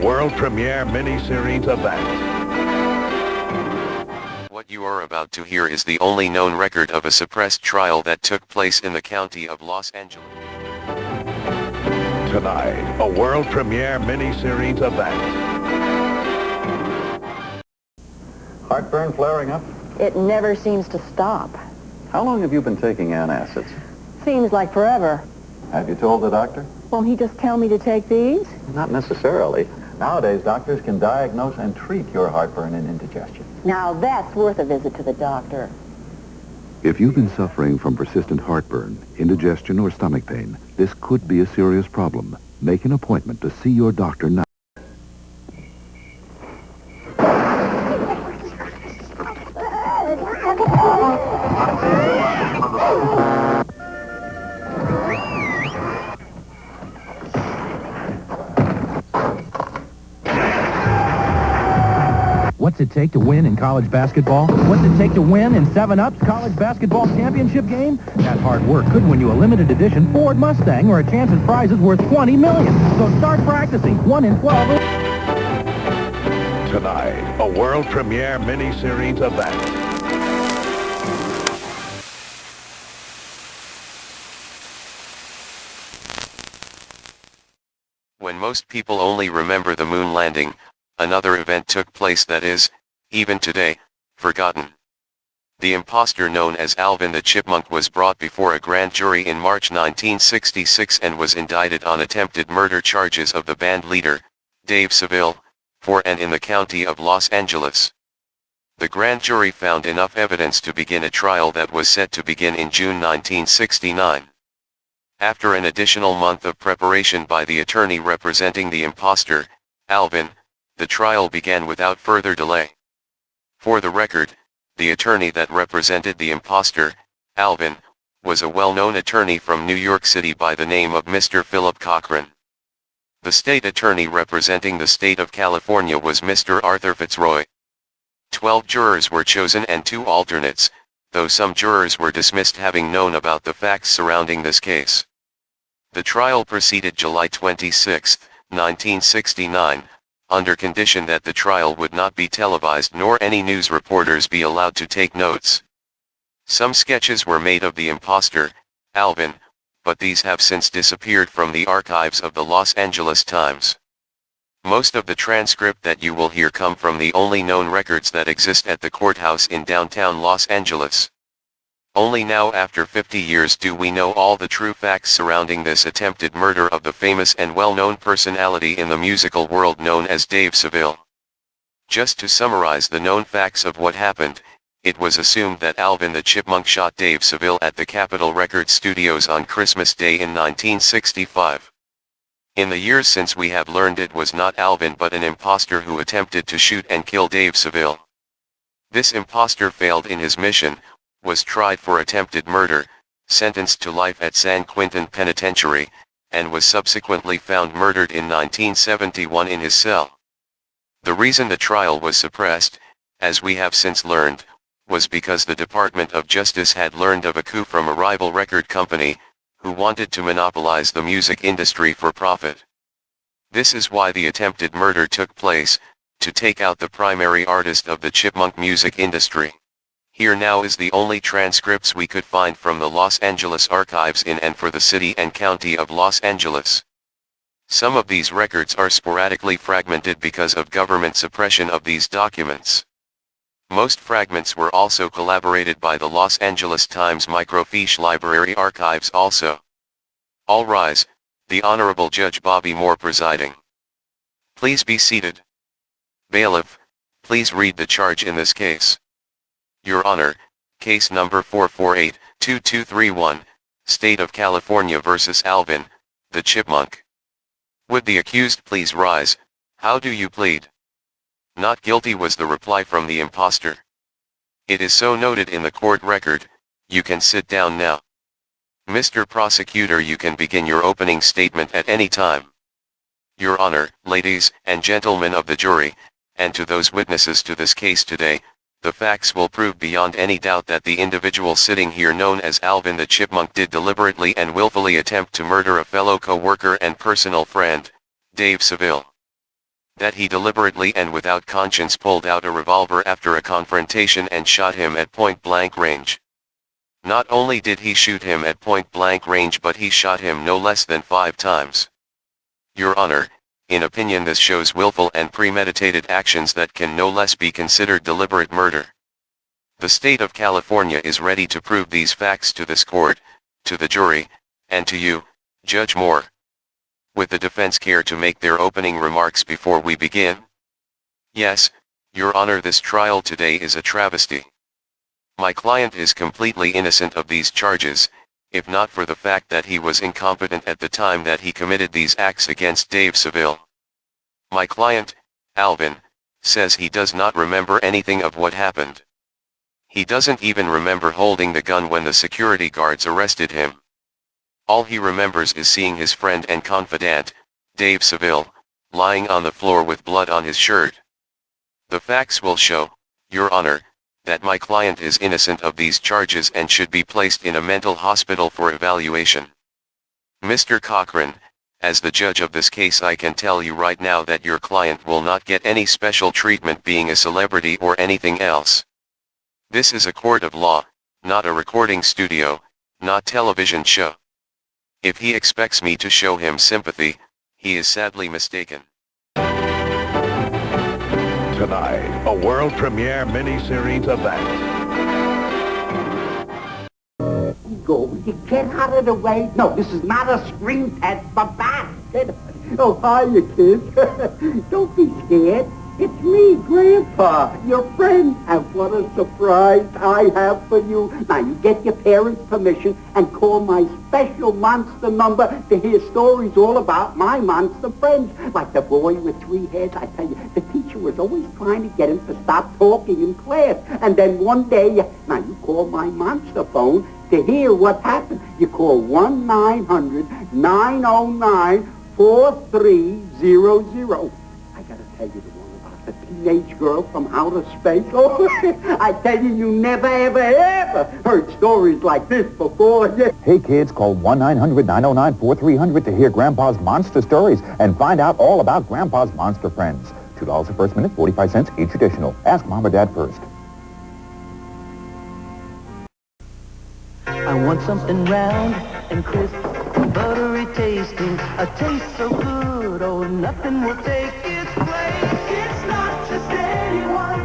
world premiere miniseries event. What you are about to hear is the only known record of a suppressed trial that took place in the county of Los Angeles. Tonight, a world premiere miniseries event. Heartburn flaring up? It never seems to stop. How long have you been taking antacids? Seems like forever. Have you told the doctor? Won't he just tell me to take these? Not necessarily. Nowadays, doctors can diagnose and treat your heartburn and indigestion. Now that's worth a visit to the doctor. If you've been suffering from persistent heartburn, indigestion, or stomach pain, this could be a serious problem. Make an appointment to see your doctor now. What's it take to win in college basketball? What's it take to win in 7-Up's college basketball championship game? That hard work could win you a limited edition Ford Mustang or a chance at prizes worth $20 million. So start practicing. 1 in 12. Tonight, a world premiere miniseries event. When most people only remember the moon landing, another event took place that is, even today, forgotten. The imposter known as Alvin the Chipmunk was brought before a grand jury in March 1966 and was indicted on attempted murder charges of the band leader, Dave Seville, for and in the county of Los Angeles. The grand jury found enough evidence to begin a trial that was set to begin in June 1969. After an additional month of preparation by the attorney representing the imposter, Alvin, the trial began without further delay. For the record, the attorney that represented the imposter, Alvin, was a well-known attorney from New York City by the name of Mr. Philip Cochran. The state attorney representing the state of California was Mr. Arthur Fitzroy. 12 jurors were chosen and 2 alternates, though some jurors were dismissed having known about the facts surrounding this case. The trial proceeded July 26, 1969, under condition that the trial would not be televised nor any news reporters be allowed to take notes. Some sketches were made of the imposter, Alvin, but these have since disappeared from the archives of the Los Angeles Times. Most of the transcript that you will hear come from the only known records that exist at the courthouse in downtown Los Angeles. Only now after 50 years do we know all the true facts surrounding this attempted murder of the famous and well-known personality in the musical world known as Dave Seville. Just to summarize the known facts of what happened, it was assumed that Alvin the Chipmunk shot Dave Seville at the Capitol Records studios on Christmas Day in 1965. In the years since we have learned it was not Alvin but an imposter who attempted to shoot and kill Dave Seville. This imposter failed in his mission, was tried for attempted murder, sentenced to life at San Quentin Penitentiary, and was subsequently found murdered in 1971 in his cell. The reason the trial was suppressed, as we have since learned, was because the Department of Justice had learned of a coup from a rival record company, who wanted to monopolize the music industry for profit. This is why the attempted murder took place, to take out the primary artist of the chipmunk music industry. Here now is the only transcripts we could find from the Los Angeles archives in and for the city and county of Los Angeles. Some of these records are sporadically fragmented because of government suppression of these documents. Most fragments were also collaborated by the Los Angeles Times microfiche library archives also. All rise, the Honorable Judge Bobby Moore presiding. Please be seated. Bailiff, please read the charge in this case. Your Honor, case number 448-2231, State of California versus Alvin, the Chipmunk. Would the accused please rise? How do you plead? Not guilty was the reply from the imposter. It is so noted in the court record, you can sit down now. Mr. Prosecutor, you can begin your opening statement at any time. Your Honor, ladies and gentlemen of the jury, and to those witnesses to this case today, the facts will prove beyond any doubt that the individual sitting here known as Alvin the Chipmunk did deliberately and willfully attempt to murder a fellow co-worker and personal friend, Dave Seville. That he deliberately and without conscience pulled out a revolver after a confrontation and shot him at point-blank range. Not only did he shoot him at point-blank range, but he shot him no less than 5 times. Your Honor, in opinion, this shows willful and premeditated actions that can no less be considered deliberate murder. The state of California is ready to prove these facts to this court, to the jury, and to you, Judge Moore. Would the defense care to make their opening remarks before we begin? Yes, Your Honor, this trial today is a travesty. My client is completely innocent of these charges, if not for the fact that he was incompetent at the time that he committed these acts against Dave Seville. My client, Alvin, says he does not remember anything of what happened. He doesn't even remember holding the gun when the security guards arrested him. All he remembers is seeing his friend and confidant, Dave Seville, lying on the floor with blood on his shirt. The facts will show, Your Honor, that my client is innocent of these charges and should be placed in a mental hospital for evaluation. Mr. Cochran, as the judge of this case, I can tell you right now that your client will not get any special treatment being a celebrity or anything else. This is a court of law, not a recording studio, not television show. If he expects me to show him sympathy, he is sadly mistaken. Tonight, a world premiere miniseries event. Go, you get out of the way. No, this is not a screen test for bats. Oh, hiya, kids. Don't be scared. It's me, Grandpa, your friend. And what a surprise I have for you. Now, you get your parents' permission and call my special monster number to hear stories all about my monster friends. Like the boy with 3 heads. I tell you, the teacher was always trying to get him to stop talking in class. And then one day, now you call my monster phone to hear what happened. You call 1-900-909-4300. I gotta tell you the one about the teenage girl from outer space. Oh, I tell you, you never, ever, ever heard stories like this before. Hey, kids, call 1-900-909-4300 to hear Grandpa's monster stories and find out all about Grandpa's monster friends. $2 the first minute, 45 cents each additional. Ask Mom or Dad first. I want something round and crisp, buttery tasting, a taste so good, oh, nothing will take its place. It's not just any one,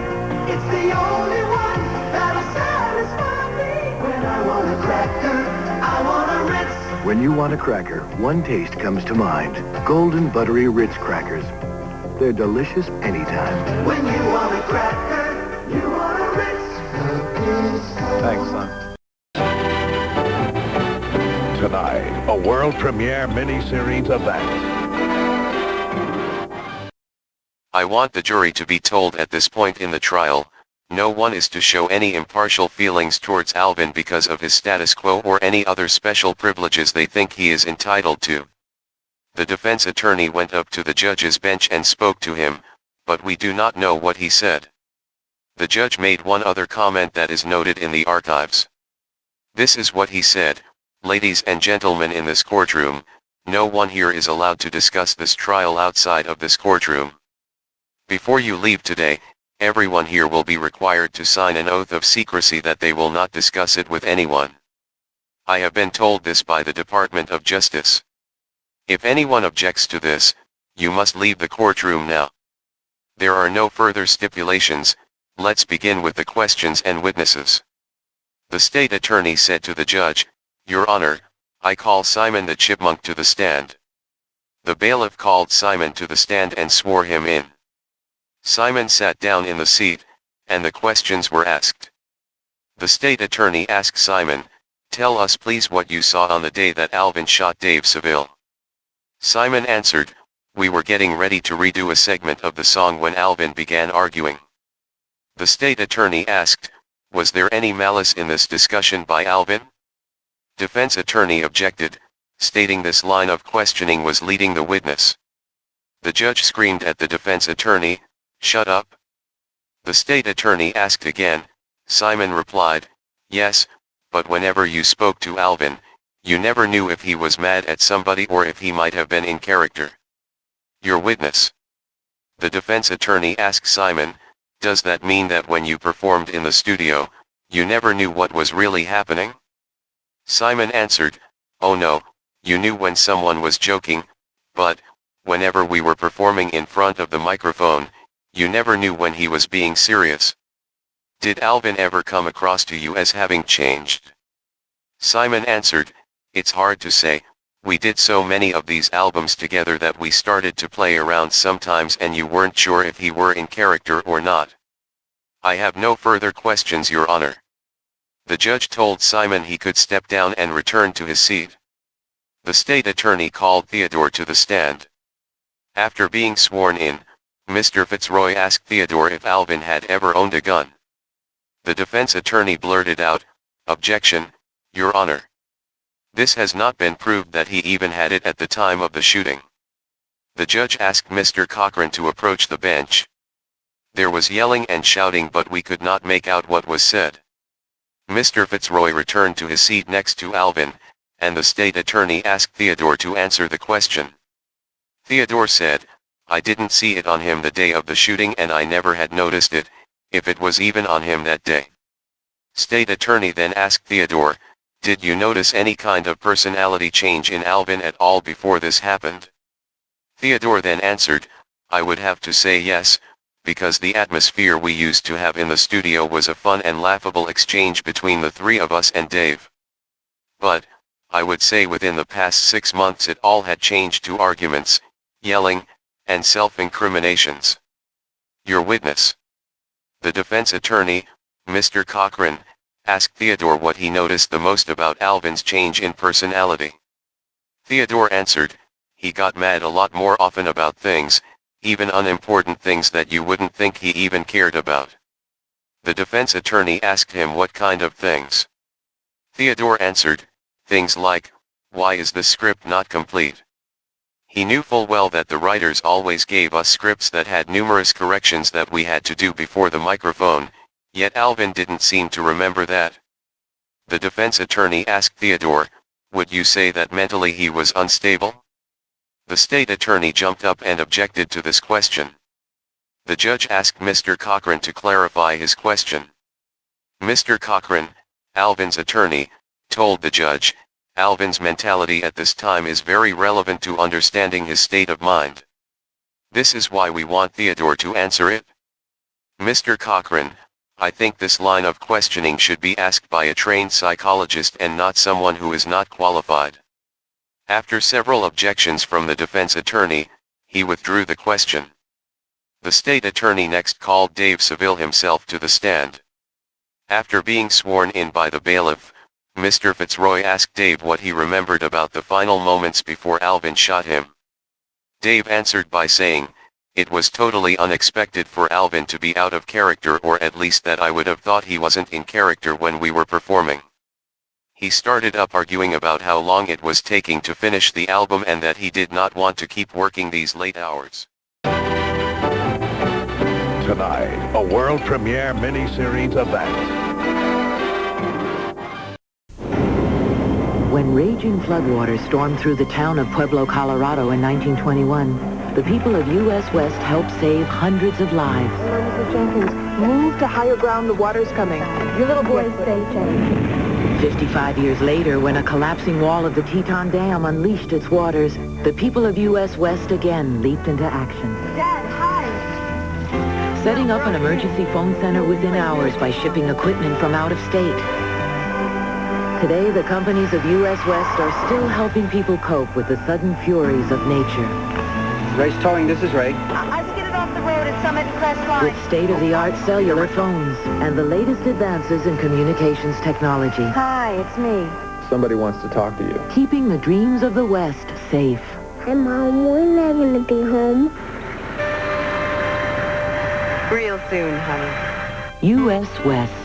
it's the only one that'll satisfy me. When I want a cracker, I want a Ritz. When you want a cracker, one taste comes to mind. Golden buttery Ritz crackers. They're delicious anytime. When you want a cracker, you want a Ritz. Thanks, son. Tonight, a world premiere miniseries event. I want the jury to be told at this point in the trial, no one is to show any impartial feelings towards Alvin because of his status quo or any other special privileges they think he is entitled to. The defense attorney went up to the judge's bench and spoke to him, but we do not know what he said. The judge made one other comment that is noted in the archives. This is what he said: "Ladies and gentlemen in this courtroom, no one here is allowed to discuss this trial outside of this courtroom. Before you leave today, everyone here will be required to sign an oath of secrecy that they will not discuss it with anyone. I have been told this by the Department of Justice. If anyone objects to this, you must leave the courtroom now. There are no further stipulations, let's begin with the questions and witnesses." The state attorney said to the judge, "Your Honor, I call Simon the Chipmunk to the stand." The bailiff called Simon to the stand and swore him in. Simon sat down in the seat, and the questions were asked. The state attorney asked Simon, "Tell us please what you saw on the day that Alvin shot Dave Seville." Simon answered, "We were getting ready to redo a segment of the song when Alvin began arguing." The state attorney asked, "Was there any malice in this discussion by Alvin?" Defense attorney objected, stating this line of questioning was leading the witness. The judge screamed at the defense attorney, "Shut up." The state attorney asked again. Simon replied, "Yes, but whenever you spoke to Alvin, you never knew if he was mad at somebody or if he might have been in character." Your witness. The defense attorney asked Simon, does that mean that when you performed in the studio, you never knew what was really happening? Simon answered, oh no, you knew when someone was joking, but, whenever we were performing in front of the microphone, you never knew when he was being serious. Did Alvin ever come across to you as having changed? Simon answered, it's hard to say, we did so many of these albums together that we started to play around sometimes and you weren't sure if he were in character or not. I have no further questions, Your Honor. The judge told Simon he could step down and return to his seat. The state attorney called Theodore to the stand. After being sworn in, Mr. Fitzroy asked Theodore if Alvin had ever owned a gun. The defense attorney blurted out, objection, Your Honor. This has not been proved that he even had it at the time of the shooting. The judge asked Mr. Cochran to approach the bench. There was yelling and shouting, but we could not make out what was said. Mr. Fitzroy returned to his seat next to Alvin, and the state attorney asked Theodore to answer the question. Theodore said, I didn't see it on him the day of the shooting and I never had noticed it, if it was even on him that day. State attorney then asked Theodore, did you notice any kind of personality change in Alvin at all before this happened? Theodore then answered, I would have to say yes, because the atmosphere we used to have in the studio was a fun and laughable exchange between the three of us and Dave. But, I would say within the past 6 months it all had changed to arguments, yelling, and self-incriminations. Your witness. The defense attorney, Mr. Cochran, asked Theodore what he noticed the most about Alvin's change in personality. Theodore answered, he got mad a lot more often about things, even unimportant things that you wouldn't think he even cared about. The defense attorney asked him what kind of things. Theodore answered, things like, why is the script not complete? He knew full well that the writers always gave us scripts that had numerous corrections that we had to do before the microphone, yet Alvin didn't seem to remember that. The defense attorney asked Theodore, would you say that mentally he was unstable? The state attorney jumped up and objected to this question. The judge asked Mr. Cochran to clarify his question. Mr. Cochran, Alvin's attorney, told the judge, Alvin's mentality at this time is very relevant to understanding his state of mind. This is why we want Theodore to answer it. Mr. Cochran, I think this line of questioning should be asked by a trained psychologist and not someone who is not qualified. After several objections from the defense attorney, he withdrew the question. The state attorney next called Dave Seville himself to the stand. After being sworn in by the bailiff, Mr. Fitzroy asked Dave what he remembered about the final moments before Alvin shot him. Dave answered by saying, it was totally unexpected for Alvin to be out of character, or at least that I would have thought he wasn't in character when we were performing. He started up arguing about how long it was taking to finish the album and that he did not want to keep working these late hours. Tonight, a world premiere miniseries event. When raging floodwaters stormed through the town of Pueblo, Colorado in 1921, the people of U.S. West helped save hundreds of lives. Mrs. Jenkins, move to higher ground. The water's coming. Your little boy is safe, Jenkins. 55 years later, when a collapsing wall of the Teton Dam unleashed its waters, the people of U.S. West again leaped into action. Dad, hi. Setting up an emergency phone center within hours by shipping equipment from out of state. Today, the companies of U.S. West are still helping people cope with the sudden furies of nature. Ray's towing, this is Ray. I've skidded off the road at Summit and Crest Line. With state-of-the-art cellular phones and the latest advances in communications technology. Hi, it's me. Somebody wants to talk to you. Keeping the dreams of the West safe. Hi, Mom. When are you going to be home? Real soon, honey. U.S. West.